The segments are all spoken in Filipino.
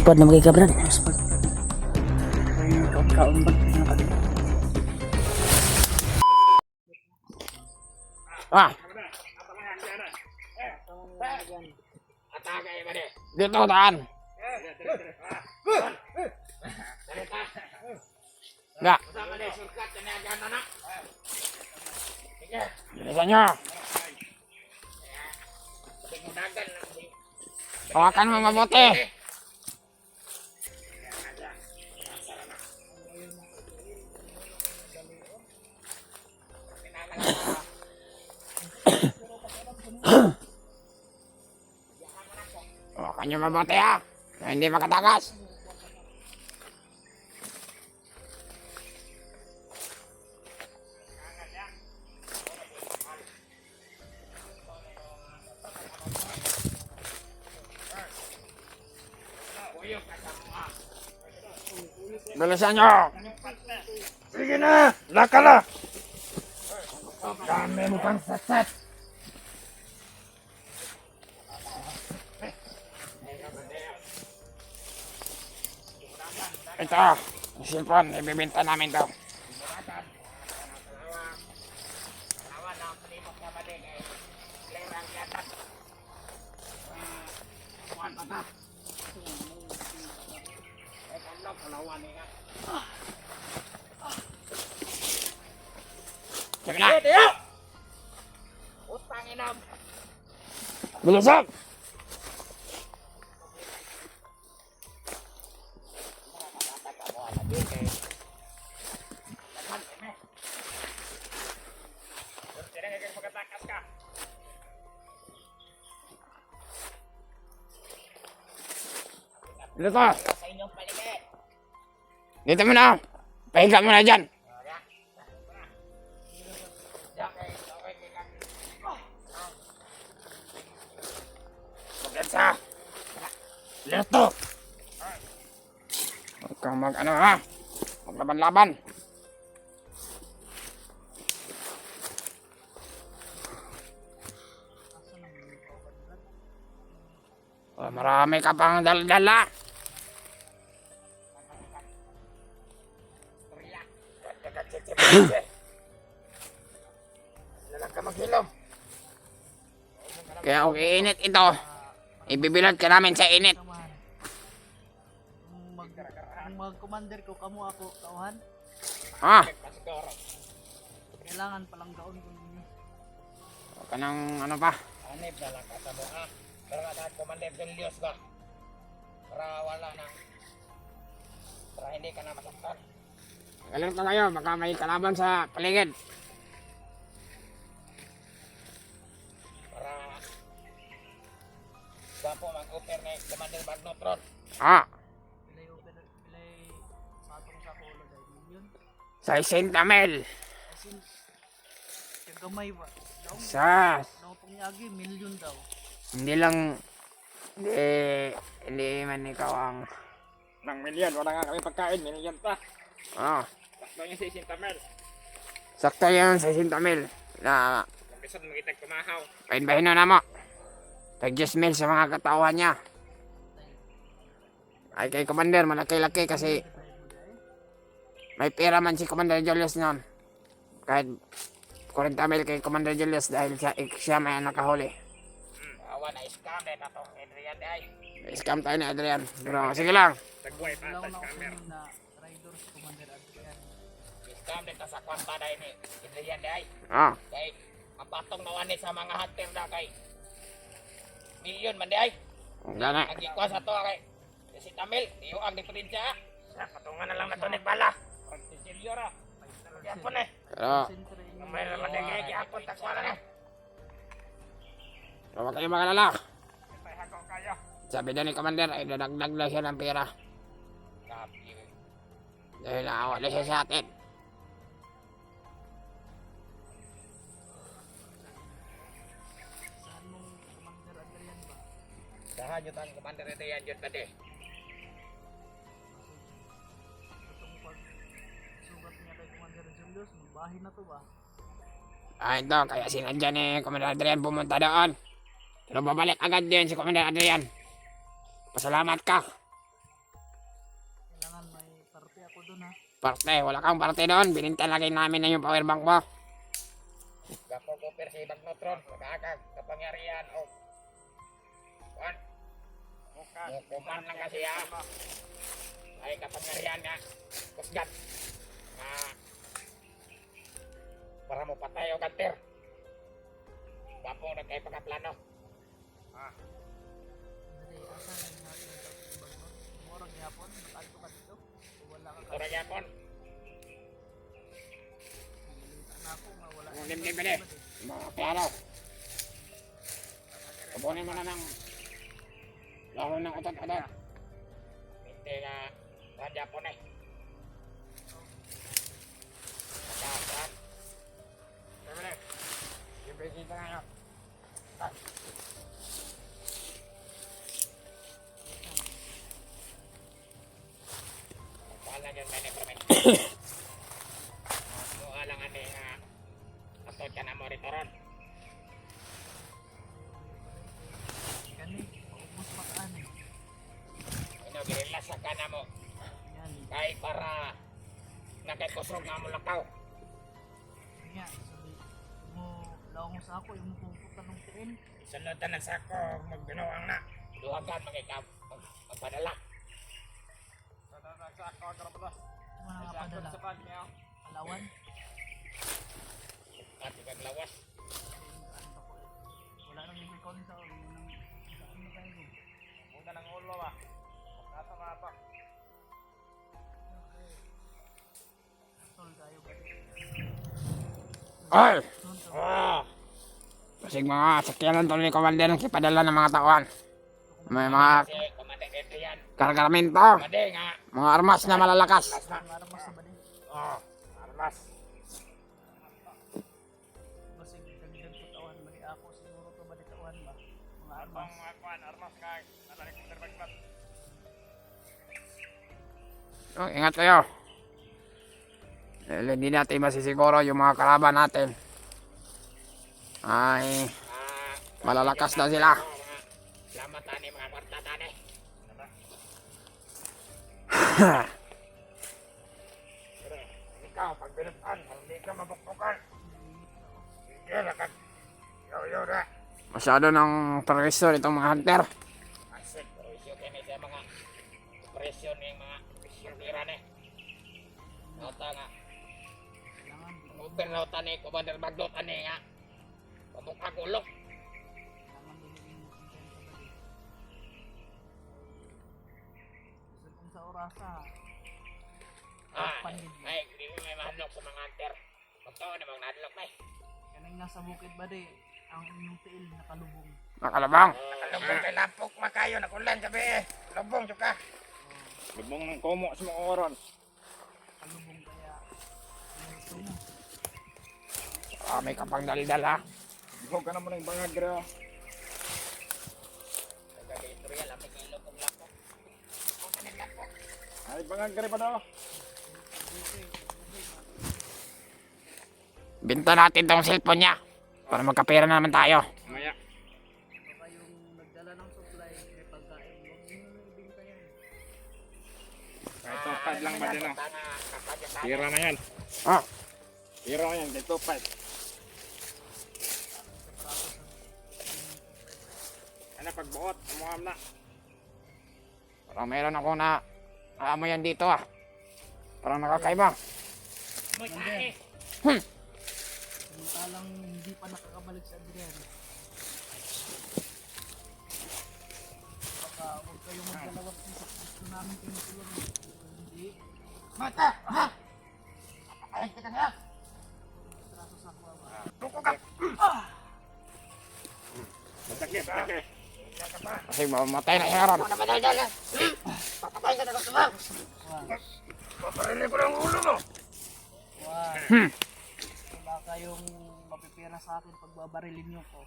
Pad na magiging Brad. Ah. Dito taan. Enggak. Bilisan nyo. Hawakan mo mabuti. Hawakan nyo mabuti ha. Hindi makatakas. Bilisan nyo! Sige na! Laka na! Dami mo pang satsat! Ito! Sipon, ibibinta namin to. Sige na! Utang inam! Bilisan! Dito! Sa inyong paligid. Dito mo na! Pahiga mo na dyan! Pagkansa! Dito! Huwag kang mag-ano ha! Maglaban-laban! Oh, marami ka pang dala-dala! Lalag ka maghilom. Kaya kung iinit ito, ibibilad ka namin sa init. Mag-commander ko kamo ako kauhan. Ha? Kailangan palang gaon ko ninyo. Huwag ka nang ano pa. Anib na lang ka sa mga. Pero nga Commander Julius ba? Para wala na. Para hindi ka na masaktan. Galing ka kayo, baka may kalaban sa paligid. Para Gwapo mag-offer na Commander Magnotron. Ha? Pilay patong sa polo dahil million. Sa 60 mil. Asin kagamay ba? Daw Sas. pong yagi million daw. Hindi lang, hindi man ikaw ang ng milyon. Wala nga kami pagkain, milyon pa. Ah. Sakto yung 60 mil. Sakto yun sa 60 mil. Na, Kumpisod magitag kumahaw. painbahin na mo. Tag 10 mil sa mga katawan niya. Ay kay Commander, malaki-laki kasi may pera man si Commander Julius noon. Kahit 40 mil kay Commander Julius dahil siya may nakahuli. Awa na scam din na to. Adrian day. Scam tayo ni Adrian. Pero sige lang. Tagbuhay pa Ilaw sa na scammer. ako na Riders Commander Adrian. Scam din ta sa kwanta day ni Adrian day. Ah. Kay ang patong nawan ni sa mga hunter na kay milyon man day. Gana. Ang gikwa sa to kay si Tamil, iyo ang diferensya. Sa patungan na lang na to ni bala. Ang Sicilio ra. Yapon eh. Pero, May naman nagiging yapon takwala na. huwag kayo magalala. May hagaw kayo. Sabi na ni Commander ay dadagdag lang siya ng pera. Sabi. Dahil nakawala siya sa atin. Saan mong Commander Adrian ba? Dahan yun ang Commander ito yan yun tadi. Itong pag sugat niya kay Commander Julius. Julius, magbahin na to ba? Ito, kaya sinadya ni Commander Adrian pumunta doon. Pero babalik agad din si Commander Adrian. Pasalamat ka. Kailangan may parte ako dun ha. Parte, wala kang parte doon. Bininta lagi namin na yung power bank mo. Gapo ko si Magnotron, magkakag, kapangyarihan o kuan. Mukuman lang kasi ay kapangyarihan nga, kusgat. Para mo patay o kanter. Gapo na kayo pagkaplano. Hindi, asan yung natin ito? Murag yapon, matalto ka dito. O wala ka Tura yapon. kalilitan na ako, wala. Ang limlim pala. Mga piano. Kapunin mo na ng laro ng utot-utot. Hindi nga, kuan yapon eh. Magkakag. Sabi yung bisita nga yun. Wala dyan may nepromen. Mukha lang ano yung atod ka na mo rito ron. Kani, maubos mataan eh. Ginilasa ka na mo. Yan, Kahit para nakaikusog nga mo lakaw. yan. Sabi mo, laong sa ako, yung pupunta ng tiin. Sunod na sako, magbinuang na. Luhagan magigab. Magpadala. Mga napadala. Alawan. At ikaglawas. Wala nang ibigon sa ulo. Saan na tayo? Muna ng ulo ba? Magkasama pa. Tol tayo ba? Ay! Ah! Kasi mga sakyanan to ni Commander ang kipadala ng mga tauhan. May mga Kasi kumanda dito yan. kargamento, Kumanda nga. mga armas na malalakas. Para mas ba din? Oh, armas. Basig dagdag ko tawan ba ako siguro to ba tawan ba? Mga armas. Armas nga. Nalarik kong terbagbat. So, ingat kayo. Dahil hindi natin masisiguro yung mga kalaban natin. Ay, malalakas na sila. Salamat tani mga kwarta tani. Pero ikaw, pag binutan, hindi ka mabukbukan. Sige, lakad. Yo na. Masyado ng progreso itong mga hunter. Asik, presyo kini sa mga presyo ni mga presyo ni. Nota nga. Kailangan Uber nota ni Commander Maglot ani nga. Pamukha gulok. kailangan din yung kontento ba din. Gusto kong sa orasa. Ay, hindi mo may mahadlok sa mga hunter. Magtaon na mga nahadlok na eh. Kaning nasa bukid ba di? Ang inyong tiil nakalubong. Nakalabang. Nakalubong kay Lampok makayo, nakulan sabi eh. Lubong siya ka. Lubong ng komo sa mga oron. Nakalubong kaya. Ano gusto mo? Ah, may kapang daldal ha. Lubong ka naman ng bangag rin. Nagkaka-istorya lang, may lubong Lampok. Lubong ka ng Lampok. Ay, bangag rin pa daw. Binta natin tong cellphone niya. Para magkapera na naman tayo. Maya. Baka yung nagdala ng supply, may pagkain. Huwag nyo na ibinta yan. Kahit topad lang ba din Tira na yan. Ah, Tira na yan, kahit topad. Ano pagbuot, amuham na. parang meron ako na aamoy yan dito ah. Parang nakakaiba. Moy tae. Samantalang hindi pa nakakabalik sa Adrian. Baka huwag kayong magdalawang isip. Gusto namin tinutulong. Hindi. Mata! Ha? Ay, kita na. Traso sa kuwa ba? Tuko ka. Masakit, masakit. Kasi mamatay na siya ron. Napadal-dal. Papakain ka na gusto mo. Paparilin ko ng ulo mo. Wag. Wala kayong mapipira sa akin pag babarilin nyo ko.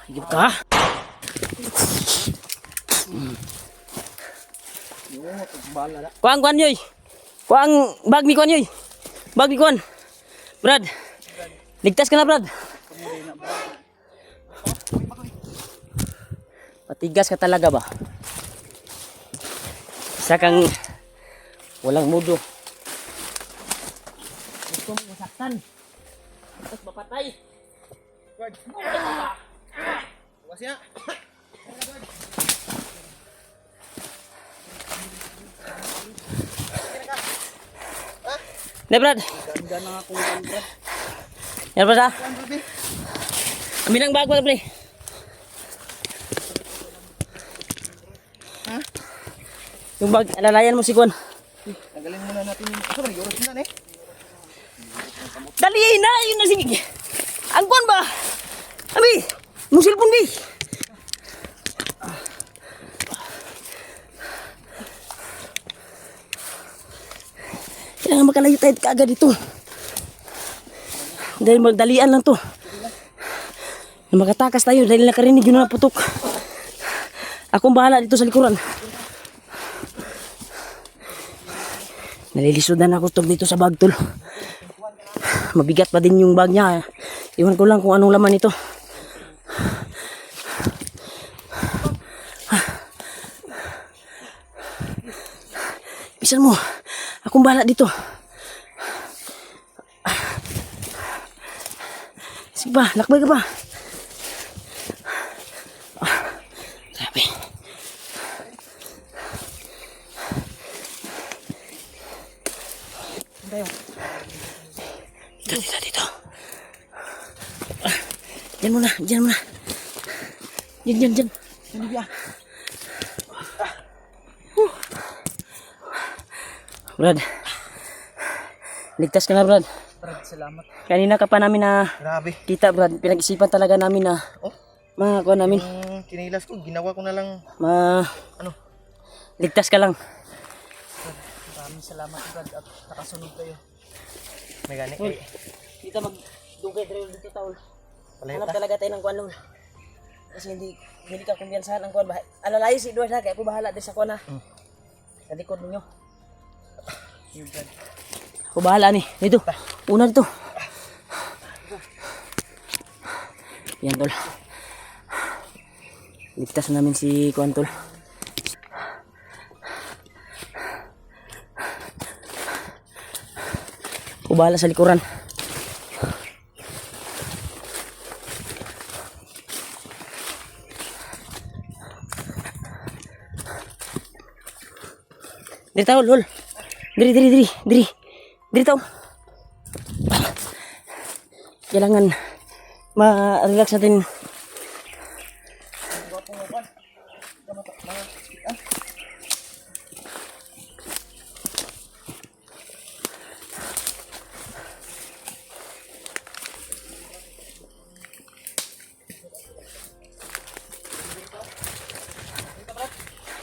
Higit ka. Kuang yoy. Kuang bag ni kuan yoy. Bag ni kuan. Brad. Ligtas ka na, Brad. Matigas ka talaga ba? Isa kang walang mudo. Gusto mo masaktan. Tapos mapatay. Bukas ya. Ne, Brad. Yan, Brad, ha? Amin ang bag, Brad, pre. Yung bag, alalayan mo si Kuan. Tanggalin muna natin yung... Asa ba? Yoros na eh. Dali na, yun na si... Ang Kuan ba? Abi, mong cellphone, bi. Kailangan makalayo tayo kaagad dito. Dahil magdalian lang to. Na makatakas tayo dahil nakarinig yun na putok. Akong bahala dito sa likuran. Nalilisod na ako tol dito sa bag tol. Mabigat pa din yung bag niya. Iwan ko lang kung anong laman ito. Bisan mo. Akong bahala dito. Sige ba, lakbay ka ba? Grabe. Dito. Diyan muna. Diyan. Brad. Ligtas ka na, Brad. Brad, salamat. Kanina ka pa namin na Grabe. kita, Brad. Pinag-isipan talaga namin na makakuha namin. Yung kinilas ko, ginawa ko na lang. Ano? Ligtas ka lang. Maraming salamat, Brad. At nakasunod kayo. May gani. Kita mag-dugay trail dito, Taul. Palihit Hanap ta. talaga tayo ng kuwan nun. Kasi hindi ka kumpiyansahan ng kuwan. Alalayo si Edward, ha? Kaya ako bahala din sa kuwan, ha? Sa likod ninyo. Ako bahala ni. Dito. Una dito. Yan, tol. Ligtas na namin si kuwan, tol. Ako bahala sa likuran. Diri tayo, lol. Diri tayo. Kailangan ma-relax natin.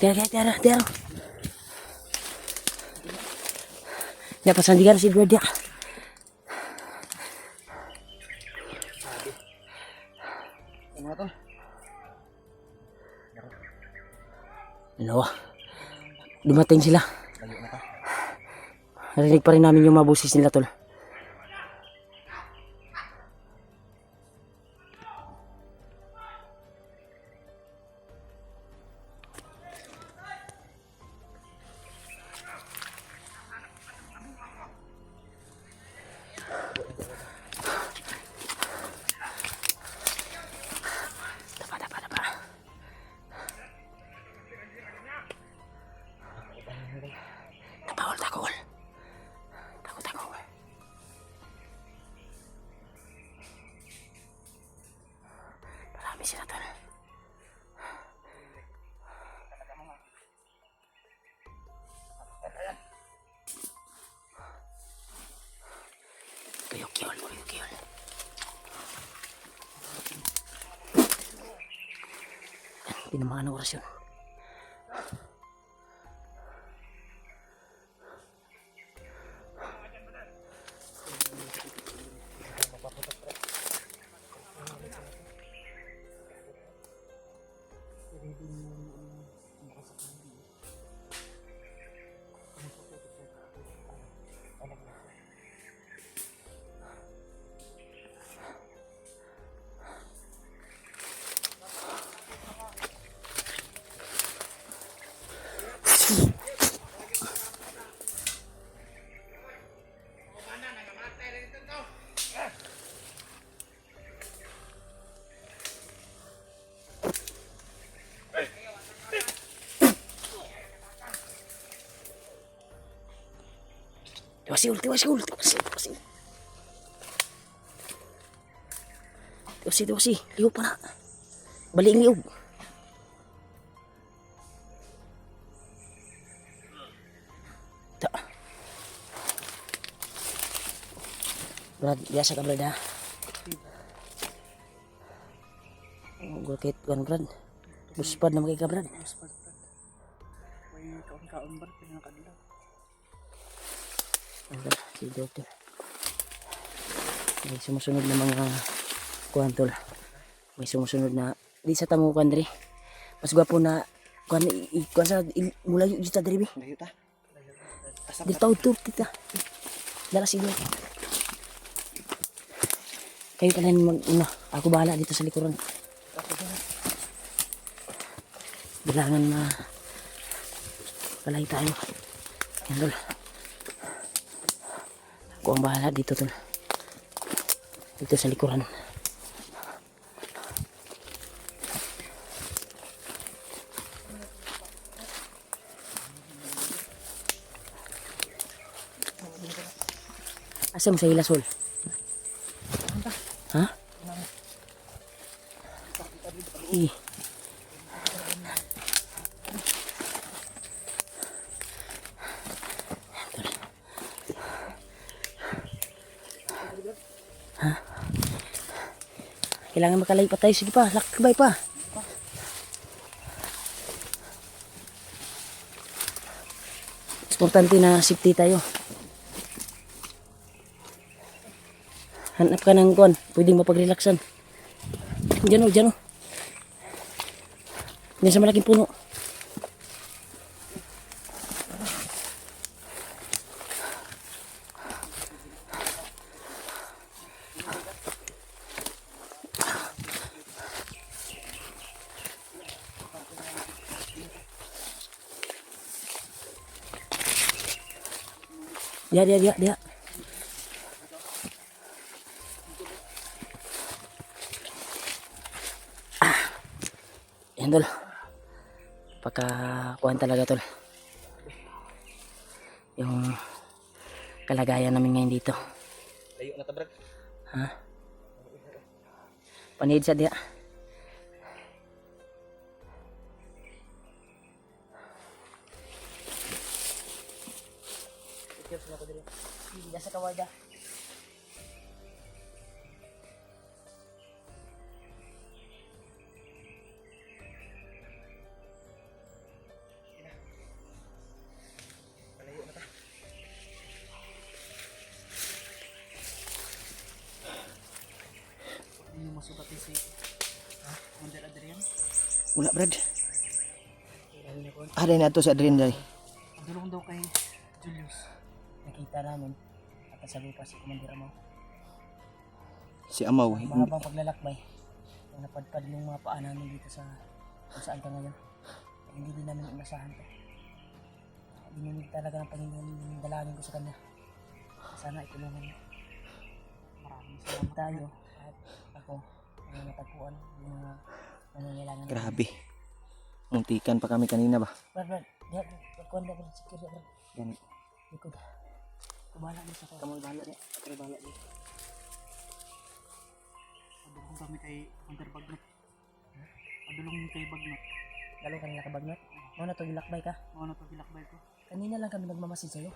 Tiara. Ya pasandigan si Edward ya. Ano? Dumating sila. Narinig pa rin namin yung mabusis nila, tol. Takol. Marami sila, tol. Tuyok-yol. Tinamaan ang oras yun. Tiwasil, tiwasil, tiwasil, tiwasil. Tiwasil, tiwasil. Liog pa na. Balik ang liog. Ta. Brad, biasa ka Brad ha? Gulkit kan Brad. Buspad na magiging ka Brad. May kaon-kaon ba? Pinakadlaw. Anda, si Dokter. May sumusunod na mga kuhan tol. May sumusunod na di sa tamo kuhan diri. Mas gwapo na kuhan sa mula yung dito diri. Layo ta. Dito to kita. Dala si Dokter. Kayo ka na mag ako bahala dito sa likuran. Bilangan na kalay tayo. Yan tol. Ako ang bahala dito tol. Dito sa likuran. Asa mo sa ilasol? Ha? Kailangan makalay pa tayo. Sige pa, lakbay pa. Importante na safety tayo. Hanap ka ng kuwan. Pwedeng mapag-relaxan. Diyan o, diyan o. Diyan sa malaking puno. Dia. Yan tol. Pagkakuhan talaga tol. Yung kalagayan namin ngayon dito. Layo na ta, Brad. Ha? Panid sa dia. Diyan sa kawaja. Hindi mo masukati si Commander Adrian. Wala Brad. Ada na to si Adrian day. Ang dulong daw kay Julius. Nakita namin at sa lupa si Commander Amaw. Si Amaw. Mahabang paglalakbay. Yung napadpad yung mga paa namin dito sa kung saan ka ngayon. Hindi din namin inasahan to. Dininig talaga ng Panginoon yung dalangin ko sa kanya. Sana itulungan niya. Maraming Salamat tayo at ako ang natagpuan yung mga nangangailangan. Grabe. Muntikan pa kami kanina ba? Brad, diyan, pagkuhan na Brad, secure Brad. Gani. Likod. Kubahala din sa kuha. Kamu bahala niya. Kamu bahala din. Padulong kami kay Commander Bagnot. Padulong kay Bagnot. Lalo kanila ka Bagnot. Ano na to, gilakbay ka? Ano na pagilakbay ko? Kanina lang kami nagmamasid sa'yo.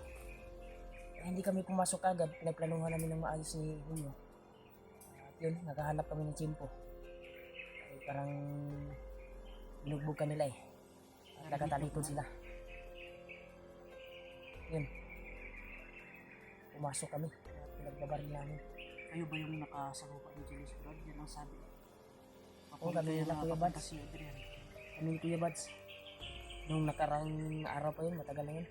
Hindi kami pumasok agad. Nagplanuhan namin ng maayos ni Julio. At yun, naghahanap kami ng tsimpo. Ay, parang binugbog ka nila eh. At nakatalikod sila. Yun. Pumasok kami. At pinagbabaril namin. Kayo ba yung nakasalupa ni Julius, Brad? Yan ang sabi. Oo, kami Kaya nila Kuya nakapunta Bads. si Adrian. kami ni Kuya Bads. Nung nakarang araw pa yun, matagal na yun.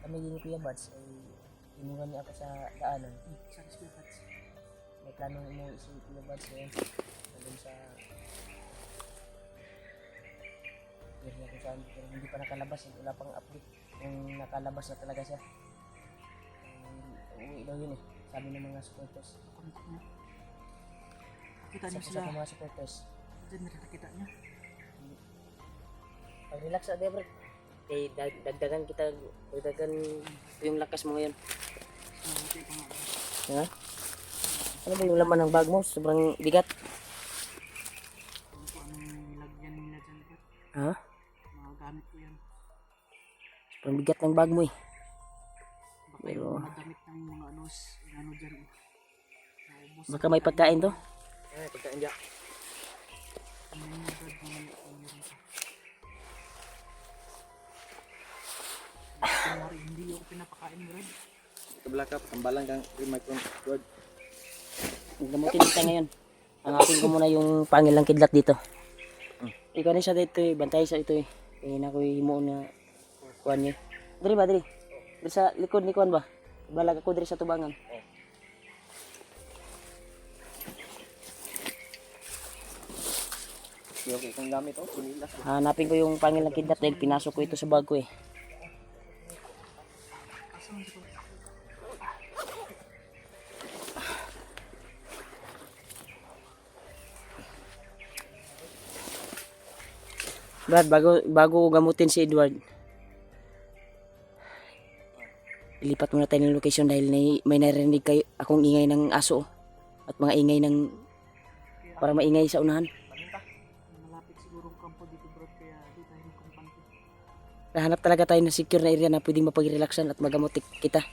Kami din ni Kuya Bads ay inuwan niya ako sa daanan. Saan si Kuya Bads? May plano umuwi si Kuya Bads ngayon. Nandun sa area kung saan, pero hindi pa nakalabas, wala pang update kung nakalabas na talaga siya. Uuwi daw yun eh, sabi ng mga supporters. Kita niyo Sa sila. mga supporters. Diyan nakita niya. Pag-relax na Debra. Eh, dagdagan yung lakas mo ngayon. Ha? Ano ba yung laman ng bag mo? Sobrang bigat. Kung anong nilagyan nila dyan. Ha? Mga gamit ko yan. Sobrang bigat ng bag mo eh. Baka Pero yung mga damit ng mga ano dyan. Naubos. baka may pagkain to. Pagkain dyan. Ano yung brad na meron pa. Kunwari, hindi ako pinapakain brad. Kabelakap, tambalan kang microphone word. Gamutin kita ngayon. Hanapin ko muna yung pangilang kidlat dito. Ikaw na siya dito eh. Bantay sa ito eh. Kaya na ko himuon na kuhan niya. Dali ba, dali? Dali sa likod ni kuhan ba? Balag ako dali sa tubangan. Okay, kung gamit oh, punilas. Hanapin ko yung pangilang kidlat dahil pinasok ko ito sa bag ko eh. Brad, bago gamutin si Edward, ilipat muna tayo ng location dahil may narinig kayo akong ingay ng aso at mga ingay ng para maingay sa unahan. Malapit siguro ang kampo dito brad. Kaya di tayo kumpante. Nahanap talaga tayo ng secure na area na pwedeng mapag-relaxan at magamutik kita.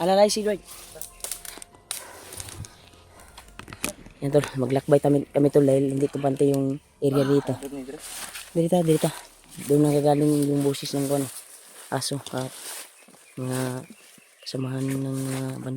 Alalay si Edward. Yan tol, maglakbay kami tol dahil hindi ko pante yung area dito. Dito. Doon nagagaling yung boses ng aso at mga samahan ng bandito.